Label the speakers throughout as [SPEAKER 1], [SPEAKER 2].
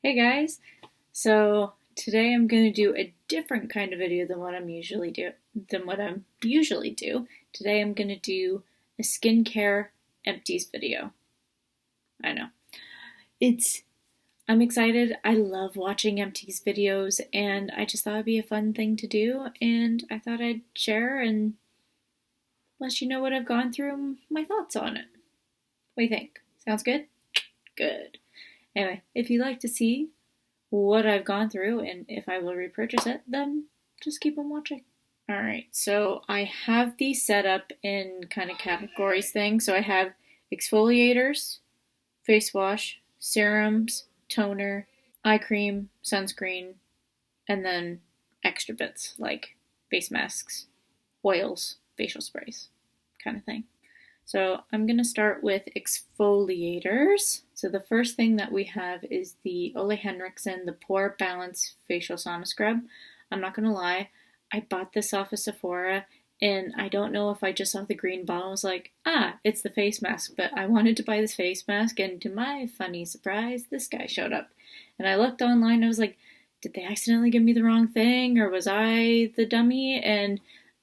[SPEAKER 1] Hey guys, so today I'm going to do a different kind of video than what I'm usually do. Today I'm going to do a skincare empties video. I know. It's I'm excited. I love watching empties videos and I just thought it'd be a fun thing to do and I thought I'd share and let you know what I've gone through and my thoughts on it. What do you think? Sounds good? Good. Anyway, if you'd like to see what I've gone through and if I will repurchase it, then just keep on watching. Alright, so I have these set up in kind of categories thing. So I have exfoliators, face wash, serums, toner, eye cream, sunscreen, and then extra bits like face masks, oils, facial sprays, kind of thing. So I'm going to start with exfoliators. So the first thing that we have is the Ole Henriksen, the Pore Balance Facial Sauna Scrub. I'm not going to lie, I bought this off of Sephora, and I don't know if I just saw the green bottle and was like, it's the face mask, but I wanted to buy this face mask, and to my funny surprise, this guy showed up. And I looked online, and I was like, did they accidentally give me the wrong thing, or was I the dummy? And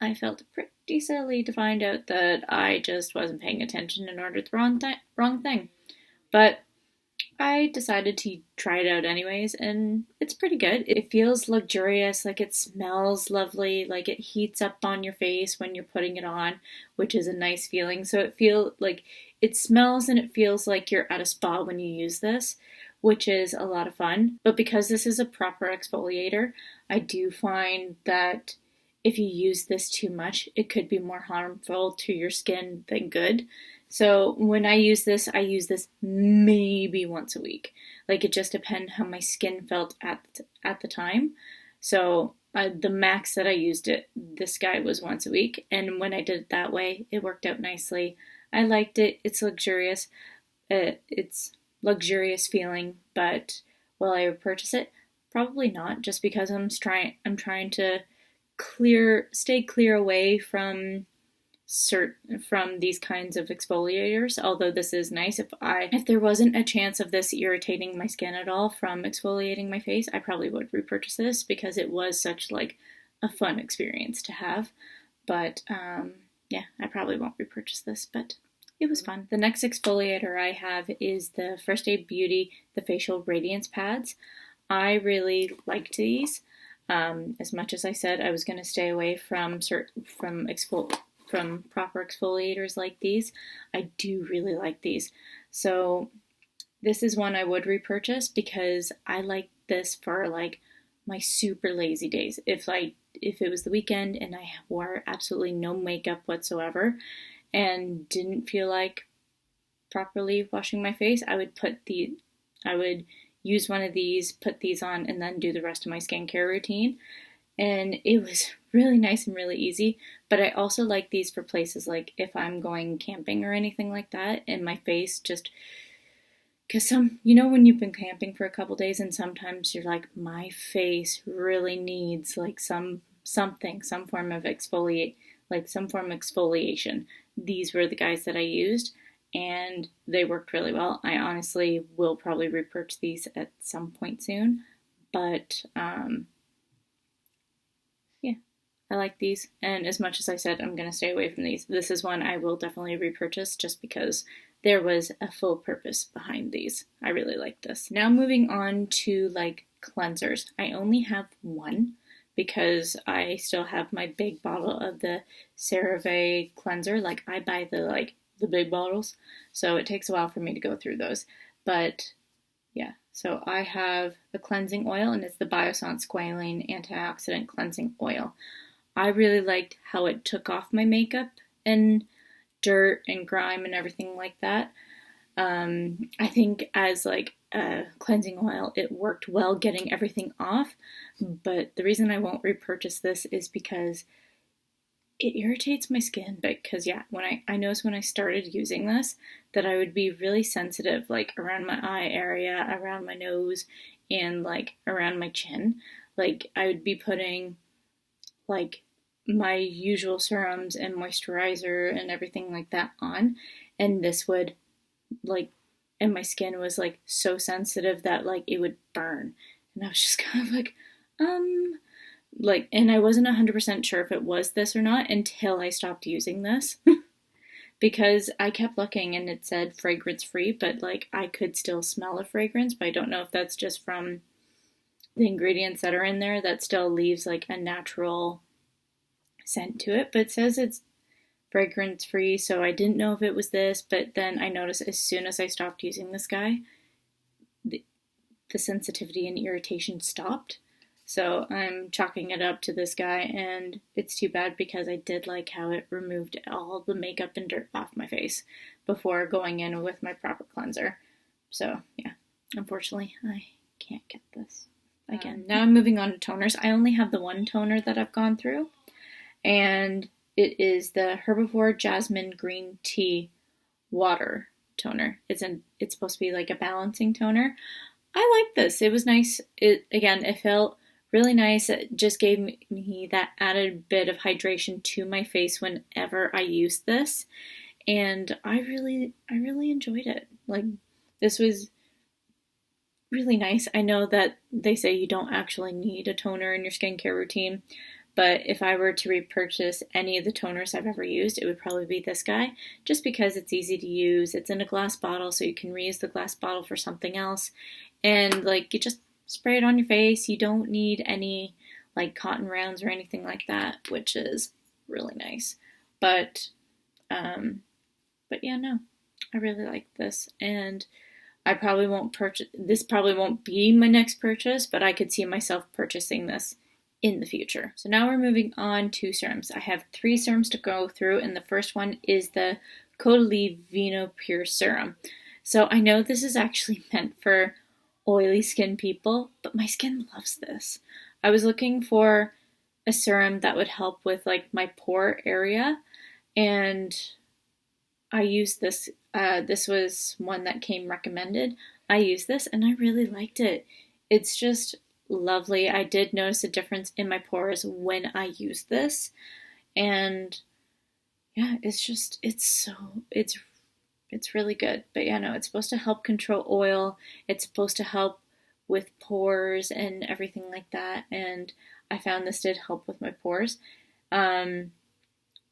[SPEAKER 1] I felt pretty silly to find out that I just wasn't paying attention and ordered the wrong thing. But I decided to try it out anyways, and it's pretty good. It feels luxurious, like it smells lovely, like it heats up on your face when you're putting it on, which is a nice feeling. So it smells and it feels like you're at a spa when you use this, which is a lot of fun. But because this is a proper exfoliator, I do find that if you use this too much, it could be more harmful to your skin than good. So when I use this maybe once a week. Like it just depends how my skin felt at the time. So the max that I used this guy was once a week. And when I did it that way, it worked out nicely. I liked it. It's luxurious. It's luxurious feeling, but will I repurchase it? Probably not, just because I'm trying to stay clear away from these kinds of exfoliators. Although this is nice, if there wasn't a chance of this irritating my skin at all from exfoliating my face, I probably would repurchase this because it was such like a fun experience to have. But yeah, I probably won't repurchase this, but it was fun. The next exfoliator I have is the First Aid Beauty, the facial Radiance pads. I really liked these. As much as I said I was going to stay away from proper exfoliators like these, I do really like these. So this is one I would repurchase because I like this for like my super lazy days. If it was the weekend and I wore absolutely no makeup whatsoever and didn't feel like properly washing my face, I would use one of these, put these on, and then do the rest of my skincare routine. And it was really nice and really easy. But I also like these for places like if I'm going camping or anything like that, and my face just, because when you've been camping for a couple days and sometimes you're like, my face really needs like some form of exfoliation. These were the guys that I used, and they worked really well. I honestly will probably repurchase these at some point soon, but yeah, I like these, and as much as I said I'm going to stay away from these, this is one I will definitely repurchase just because there was a full purpose behind these. I really like this. Now moving on to like cleansers. I only have one because I still have my big bottle of the Cerave Cleanser. Like I buy the big bottles, so it takes a while for me to go through those. But yeah, so I have a cleansing oil, and it's the Biossance Squailing Antioxidant Cleansing Oil. I really liked how it took off my makeup and dirt and grime and everything like that. I think as like a cleansing oil, it worked well getting everything off, but the reason I won't repurchase this is because it irritates my skin. Because yeah, when I noticed when I started using this that I would be really sensitive, like around my eye area, around my nose, and like around my chin. Like I would be putting like my usual serums and moisturizer and everything like that on, and this would like and my skin was like so sensitive that like it would burn. And I was just kind of like, and I wasn't 100% sure if it was this or not until I stopped using this. Because I kept looking and it said fragrance free, but like I could still smell a fragrance, but I don't know if that's just from the ingredients that are in there that still leaves like a natural scent to it. But it says it's fragrance free, so I didn't know if it was this, but then I noticed as soon as I stopped using this guy, the sensitivity and irritation stopped. So I'm chalking it up to this guy, and it's too bad because I did like how it removed all the makeup and dirt off my face before going in with my proper cleanser. So yeah, unfortunately I can't get this again. Now I'm moving on to toners. I only have the one toner that I've gone through, and it is the Herbivore Jasmine Green Tea Water Toner. It's supposed to be like a balancing toner. I like this. It was nice. It felt really nice. It just gave me that added bit of hydration to my face whenever I used this, and I really enjoyed it. Like, this was really nice. I know that they say you don't actually need a toner in your skincare routine, but if I were to repurchase any of the toners I've ever used, it would probably be this guy, just because it's easy to use. It's in a glass bottle, so you can reuse the glass bottle for something else. And like, you just spray it on your face. You don't need any like cotton rounds or anything like that, which is really nice. But yeah, no, I really like this, and I probably won't purchase this. Probably won't be my next purchase, but I could see myself purchasing this in the future. So now we're moving on to serums. I have 3 serums to go through, and the first one is the Kodali Vino Pure Serum. So I know this is actually meant for oily skin people, but my skin loves this. I was looking for a serum that would help with like my pore area, and I used this. This was one that came recommended. I used this and I really liked it. It's just lovely. I did notice a difference in my pores when I used this, and yeah, it's really good. But yeah, no, it's supposed to help control oil. It's supposed to help with pores and everything like that, and I found this did help with my pores. And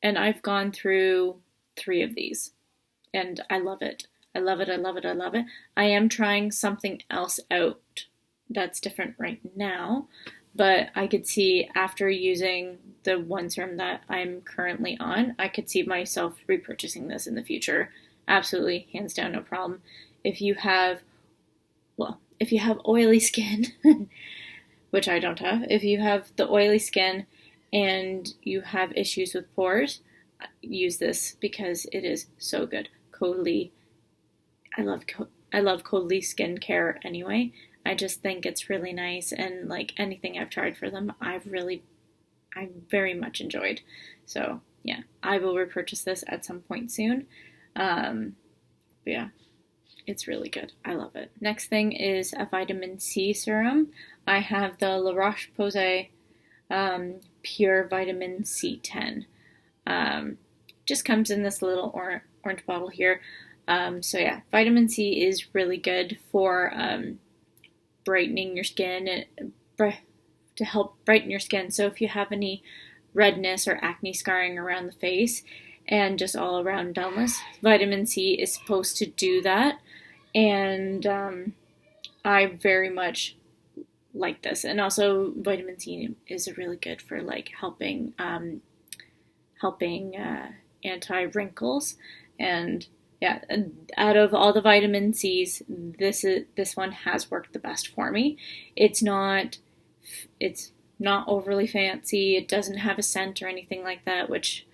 [SPEAKER 1] I've gone through 3 of these, and I love it. I love it. I love it. I love it. I am trying something else out that's different right now, but I could see after using the one serum that I'm currently on, I could see myself repurchasing this in the future. Absolutely, hands down, no problem. If you have oily skin, which I don't have, if you have the oily skin and you have issues with pores, use this because it is so good. Kodali, I love Kodali skincare anyway. I just think it's really nice, and like anything I've tried for them, I very much enjoyed. So yeah, I will repurchase this at some point soon. But yeah, it's really good. I love it. Next thing is a vitamin C serum. I have the La Roche-Posay Pure Vitamin C10. Just comes in this little orange bottle here. So yeah, vitamin C is really good for brightening your skin, to help brighten your skin. So if you have any redness or acne scarring around the face and just all around dullness, vitamin C is supposed to do that. And I very much like this. And also vitamin C is really good for like helping anti-wrinkles. And yeah, out of all the vitamin C's, this one has worked the best for me. It's not overly fancy. It doesn't have a scent or anything like that, which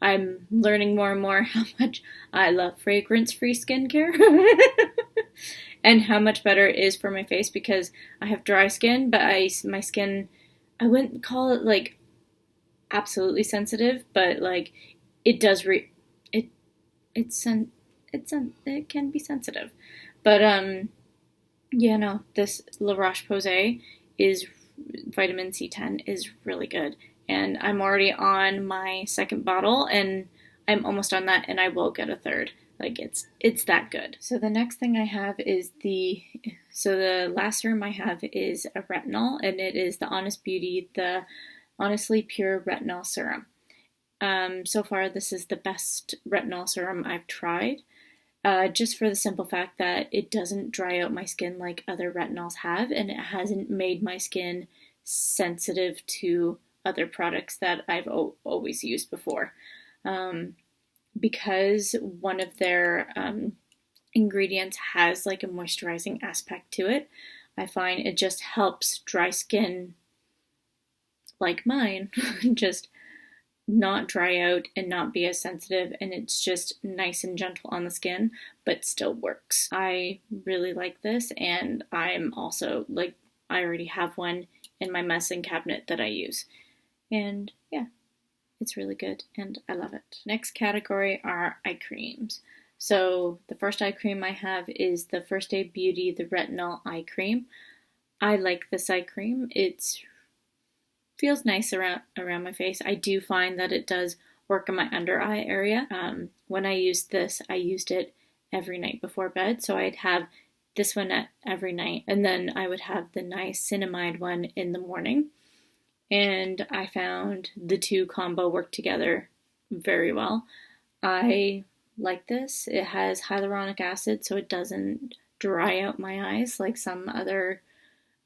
[SPEAKER 1] I'm learning more and more how much I love fragrance-free skincare and how much better it is for my face, because I have dry skin, but my skin, I wouldn't call it like absolutely sensitive, but like it does it can be sensitive. But yeah, no, this La Roche-Posay vitamin C10 is really good. And I'm already on my second bottle, and I'm almost on that, and I will get a third. Like it's that good. So the next thing I have is the last serum I have is a retinol, and it is the Honest Beauty, the Honestly Pure Retinol Serum. So far this is the best retinol serum I've tried. Just for the simple fact that it doesn't dry out my skin like other retinols have, and it hasn't made my skin sensitive to other products that I've always used before. Because one of their ingredients has like a moisturizing aspect to it, I find it just helps dry skin like mine just not dry out and not be as sensitive, and it's just nice and gentle on the skin but still works. I really like this, and I'm also like, I already have one in my medicine cabinet that I use, and yeah, it's really good and I love it. Next category are eye creams. So the first eye cream I have is the First Aid Beauty the Retinol Eye Cream. I like this eye cream. It feels nice around my face. I do find that it does work in my under eye area. When I used this, I used it every night before bed. So I'd have this one every night, and then I would have the niacinamide one in the morning. And I found the two combo work together very well. I like this. It has hyaluronic acid, so it doesn't dry out my eyes like some other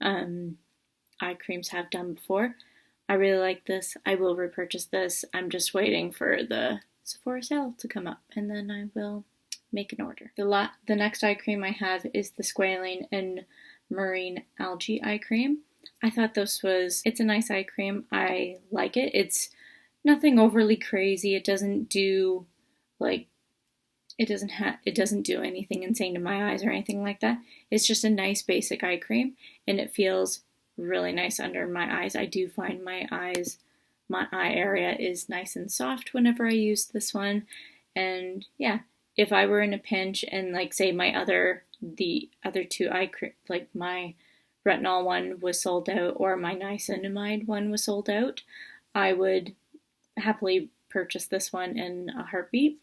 [SPEAKER 1] eye creams have done before. I really like this. I will repurchase this. I'm just waiting for the Sephora sale to come up, and then I will make an order. The next eye cream I have is the Squailing and Marine Algae Eye Cream. I thought it's a nice eye cream. I like it. It's nothing overly crazy. It doesn't do it doesn't do anything insane to my eyes or anything like that. It's just a nice basic eye cream, and it feels really nice under my eyes. I do find my eye area is nice and soft whenever I use this one. And yeah, if I were in a pinch and like say the other two eye cream, like my retinol one was sold out or my niacinamide one was sold out, I would happily purchase this one in a heartbeat.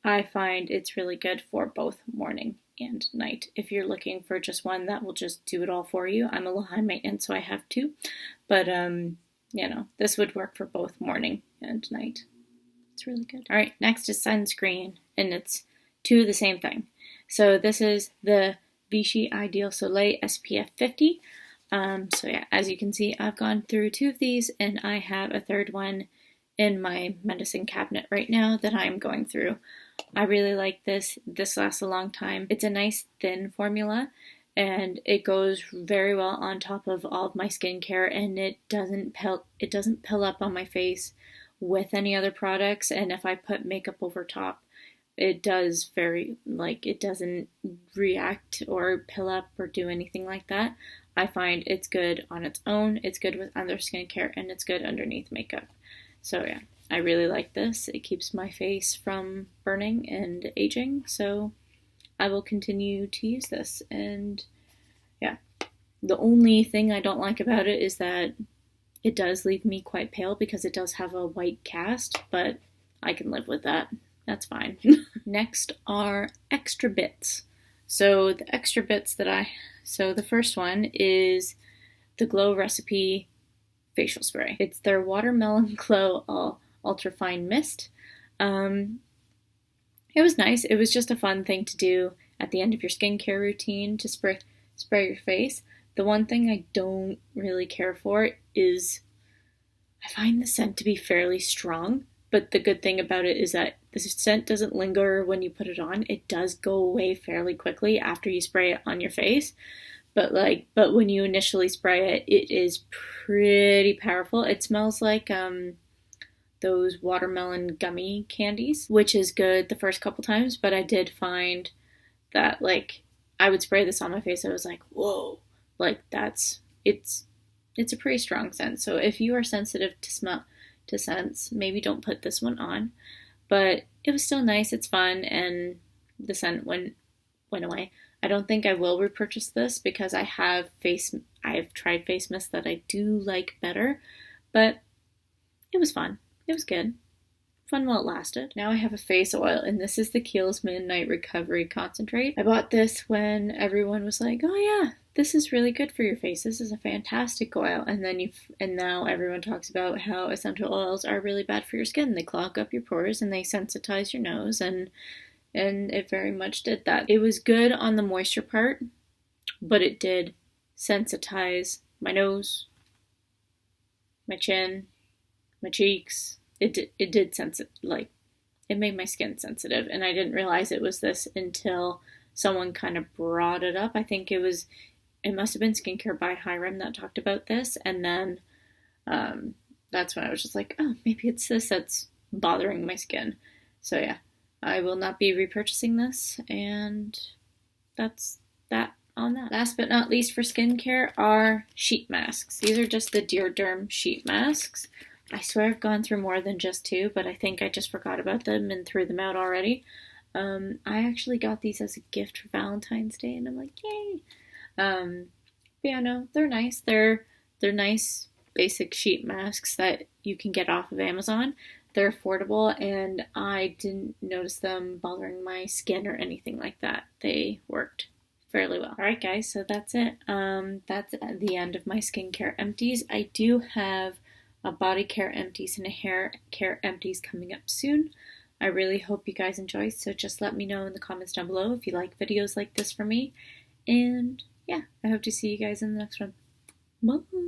[SPEAKER 1] I find it's really good for both morning and night. If you're looking for just one that will just do it all for you. I'm a little high maintenance, so I have two, but this would work for both morning and night. It's really good. All right, next is sunscreen, and it's two of the same thing. So this is the Vichy Ideal Soleil SPF 50. So yeah, as you can see, I've gone through two of these, and I have a third one in my medicine cabinet right now that I'm going through. I really like this. This lasts a long time. It's a nice thin formula, and it goes very well on top of all of my skincare, and it doesn't pill up on my face with any other products. And if I put makeup over top, it doesn't react or pill up or do anything like that. I find it's good on its own, it's good with other skincare, and it's good underneath makeup. So yeah, I really like this. It keeps my face from burning and aging, so I will continue to use this. And yeah, the only thing I don't like about it is that it does leave me quite pale because it does have a white cast, but I can live with that. That's fine. Next are extra bits. So the extra bits so the first one is the Glow Recipe facial spray. It's their Watermelon Glow Ultra Fine Mist. It was nice. It was just a fun thing to do at the end of your skincare routine to spray your face. The one thing I don't really care for is I find the scent to be fairly strong, but the good thing about it is that the scent doesn't linger when you put it on. It does go away fairly quickly after you spray it on your face. But when you initially spray it, it is pretty powerful. It smells like those watermelon gummy candies, which is good the first couple times, but I did find that I would spray this on my face. I was like, whoa, it's a pretty strong scent. So if you are sensitive to scents, maybe don't put this one on. But it was still nice, it's fun, and the scent went away. I don't think I will repurchase this because I have tried face mist that I do like better, but it was fun. It was good. fun while it lasted. Now I have a face oil, and this is the Kiehl's Midnight Recovery Concentrate. I bought this when everyone was like, oh yeah, this is really good for your face. This is a fantastic oil. And now everyone talks about how essential oils are really bad for your skin. They clog up your pores and they sensitize your nose, and it very much did that. It was good on the moisture part, but it did sensitize my nose, my chin, my cheeks. It did it made my skin sensitive, and I didn't realize it was this until someone kind of brought it up. I think it must have been Skincare by Hiram that talked about this, and then that's when I was just like, oh, maybe it's this that's bothering my skin. So yeah, I will not be repurchasing this, and that's that on that. Last but not least for skincare are sheet masks. These are just the Derm sheet masks. I swear I've gone through more than just 2, but I think I just forgot about them and threw them out already. I actually got these as a gift for Valentine's Day, and I'm like, yay! But yeah, no, they're nice. They're nice basic sheet masks that you can get off of Amazon. They're affordable, and I didn't notice them bothering my skin or anything like that. They worked fairly well. Alright guys, so that's it. That's the end of my skincare empties. I do have a body care empties and a hair care empties coming up soon. I really hope you guys enjoy, so just let me know in the comments down below if you like videos like this from me. And yeah, I hope to see you guys in the next one. Bye!